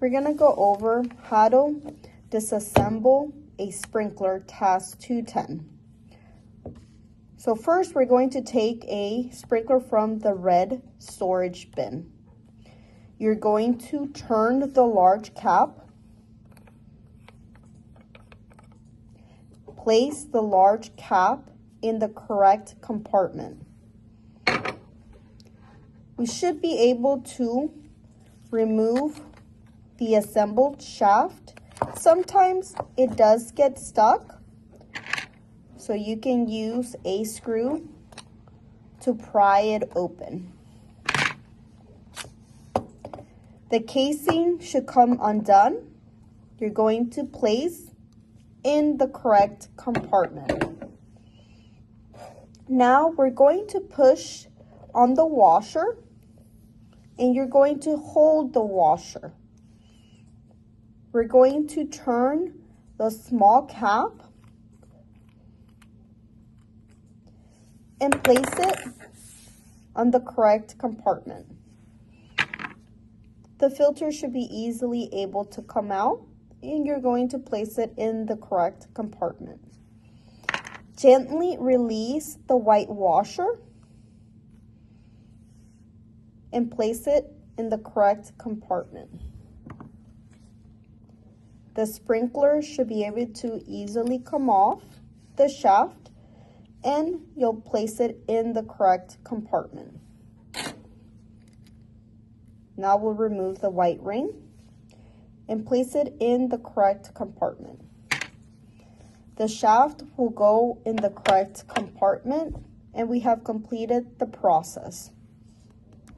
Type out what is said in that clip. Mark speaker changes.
Speaker 1: we're gonna go over how to disassemble a sprinkler task 210. So first, we're going to take a sprinkler from the red storage bin. You're going to turn the large cap, place the large cap in the correct compartment. We should be able to remove the assembled shaft. Sometimes it does get stuck, so you can use a screw to pry it open. The casing should come undone. You're going to place in the correct compartment. Now we're going to push on the washer, and you're going to hold the washer. We're going to turn the small cap and place it on the correct compartment. The filter should be easily able to come out, and you're going to place it in the correct compartment. Gently release the white washer and place it in the correct compartment. The sprinkler should be able to easily come off the shaft, and you'll place it in the correct compartment. Now we'll remove the white ring and place it in the correct compartment. The shaft will go in the correct compartment, and we have completed the process.